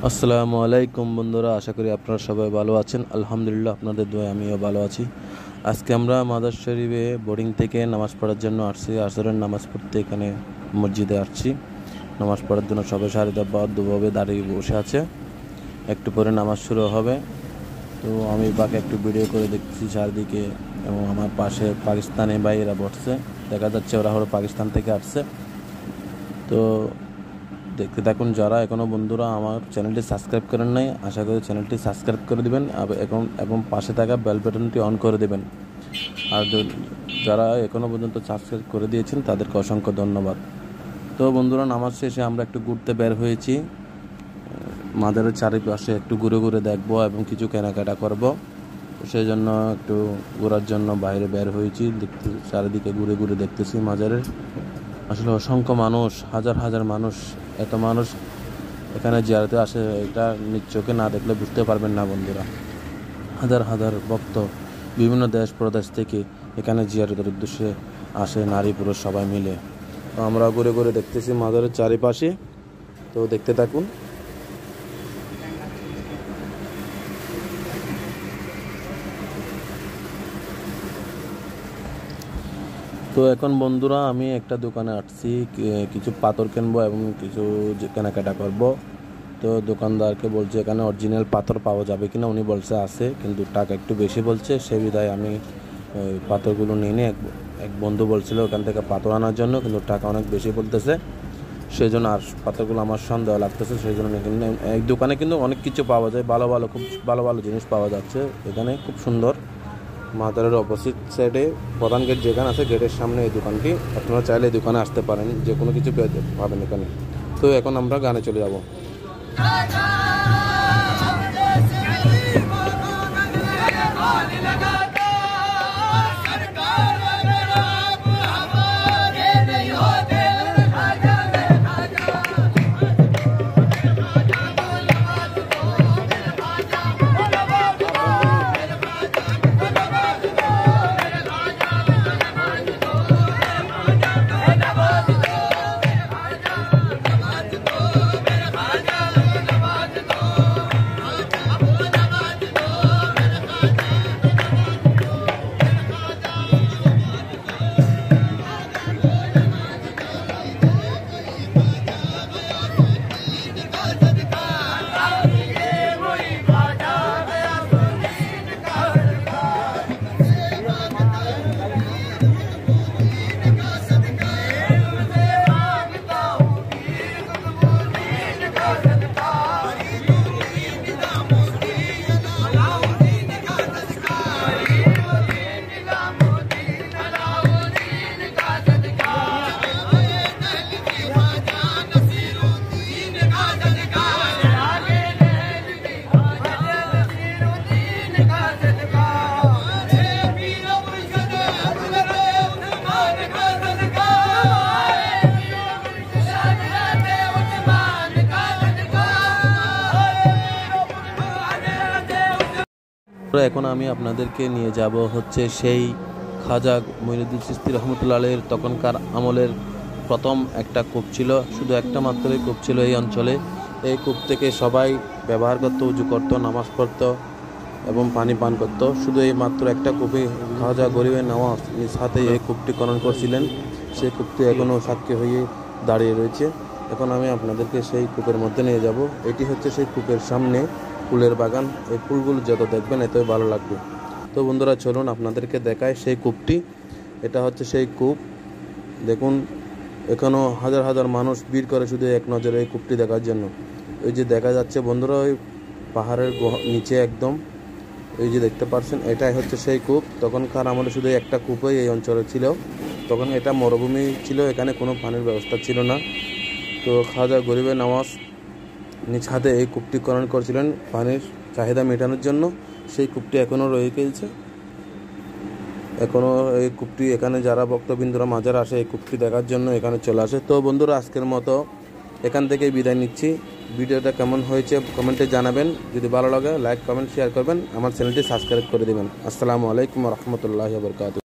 আসসালামু আলাইকুম বন্ধুরা, আশা করি আপনারা সবাই ভালো আছেন। আলহামদুলিল্লাহ, আপনাদের দোয়ায় আমিও ভালো আছি। আজকে আমরা মাদার শরীফে বোর্ডিং থেকে নামাজ পড়ার জন্য আসছি। আসরের নামাজ পড়তে এখানে মসজিদে আসছি। নামাজ পড়ার জন্য সবাই সারিবদ্ধভাবে দাঁড়িয়ে বসে আছে। একটু পরে নামাজ শুরু হবে। তো আমি বাকি একটু ভিডিও করে দেখছি চারদিকে, এবং আমার পাশে পাকিস্তানি ভাইয়েরা বসছে। দেখা যাচ্ছে ওরা হলো পাকিস্তান থেকে আসছে। তো দেখতে থাকুন। যারা এখনও বন্ধুরা আমার চ্যানেলটি সাবস্ক্রাইব করেন নাই, আশা করি চ্যানেলটি সাবস্ক্রাইব করে দেবেন এবং পাশে থাকা বেল বাটনটি অন করে দেবেন। আর যারা এখনও পর্যন্ত সাবস্ক্রাইব করে দিয়েছেন তাদেরকে অসংখ্য ধন্যবাদ। তো বন্ধুরা, নামাজ শেষে আমরা একটু ঘুরতে বের হয়েছি। মাদারের চারিপাশে একটু ঘুরে ঘুরে দেখব এবং কিছু কেনাকাটা করব। সেই জন্য একটু ঘোরার জন্য বাইরে বের হয়েছি। চারিদিকে ঘুরে ঘুরে দেখতেছি মাজারের। আসলে অসংখ্য মানুষ, হাজার হাজার মানুষ, এত মানুষ এখানে জিয়ারতে আসে, এটা নিজ চোখে না দেখলে বুঝতে পারবেন না বন্ধুরা। হাজার হাজার ভক্ত বিভিন্ন দেশ প্রদেশ থেকে এখানে জিয়ারতের উদ্দেশ্যে আসে, নারী পুরুষ সবাই মিলে। তো আমরা ঘুরে ঘুরে দেখতেছি মাজারের চারিপাশে। তো দেখতে থাকুন। তো এখন বন্ধুরা আমি একটা দোকানে আসছি, কিছু পাথর কিনবো এবং কিছু কেনাকাটা করব। তো দোকানদারকে বলছে এখানে অরিজিনাল পাথর পাওয়া যাবে কিনা। উনি বলছে আছে, কিন্তু টাকা একটু বেশি বলছে। সে বিধায় আমি পাথরগুলো নিয়ে নিই। এক বন্ধু বলছিল ওখান থেকে পাথর আনার জন্য, কিন্তু টাকা অনেক বেশি বলতেছে। সেই জন্য আর পাথরগুলো আমার সন্দেহ লাগতেছে, সেই জন্য এই দোকানে কিন্তু অনেক কিছু পাওয়া যায়, ভালো ভালো, খুব ভালো ভালো জিনিস পাওয়া যাচ্ছে এখানে। খুব সুন্দর। মাজারের অপোজিট সাইডে প্রধান গেট যেখানে আছে, গেটের সামনে এই দোকানটি। আপনারা চাইলে এই দোকানে আসতে পারেন, যে কোনো কিছু পাবেন এখানে। তো এখন আমরা গানে চলে যাব। এখন আমি আপনাদেরকে নিয়ে যাব হচ্ছে সেই খাজা মঈনুদ্দিন চিশতি রহমতুল্লাহ আলাইহির তখনকার আমলের প্রথম একটা কূপ ছিল, শুধু একটা মাত্রই কূপ ছিল এই অঞ্চলে। এই কূপ থেকে সবাই ব্যবহার করত, উজু করত, নামাজ পড়ত এবং পানি পান করত। শুধু এই মাত্র একটা কূপে খাজা গরিবে নওয়াজ নিজ হাতে এই কূপটি খনন করছিলেন। সেই কূপটি এখনও সাক্ষী হয়ে দাঁড়িয়ে রয়েছে। এখন আমি আপনাদেরকে সেই কূপের মধ্যে নিয়ে যাব। এটি হচ্ছে সেই কূপের সামনে ফুলের বাগান। এই ফুলগুলো যত দেখবেন এতই ভালো লাগবে। তো বন্ধুরা, চলুন আপনাদেরকে দেখায় সেই কূপটি। এটা হচ্ছে সেই কূপ। দেখুন, এখনও হাজার হাজার মানুষ ভিড় করে শুধু এক নজরে এই কূপটি দেখার জন্য। ওই যে দেখা যাচ্ছে বন্ধুরা, ওই পাহাড়ের নিচে একদম, এই যে দেখতে পাচ্ছেন, এটাই হচ্ছে সেই কূপ। তখনকার আমলে শুধু একটা কূপই এই অঞ্চলে ছিল। তখন এটা মরুভূমি ছিল, এখানে কোনো পানির ব্যবস্থা ছিল না। তো খাজা গরিবে নওয়াজ নিজ হাতে এই কূপটি খনন করেছিলেন পানির চাহিদা মেটানোর জন্য। সেই কূপটি এখনও রয়ে গেছে। এখনও এই কূপটি, এখানে যারা ভক্তবৃন্দরা মাজার আসে এই কূপটি দেখার জন্য এখানে চলে আসে। তো বন্ধুরা, আজকের মতো এখান থেকেই বিদায় নিচ্ছি। ভিডিওটা কেমন হয়েছে কমেন্টে জানাবেন। যদি ভালো লাগে লাইক, কমেন্ট, শেয়ার করবেন। আমার চ্যানেলটি সাবস্ক্রাইব করে দেবেন। আসসালামু আলাইকুম ওয়া রাহমাতুল্লাহি ওয়া বারাকাতুহু।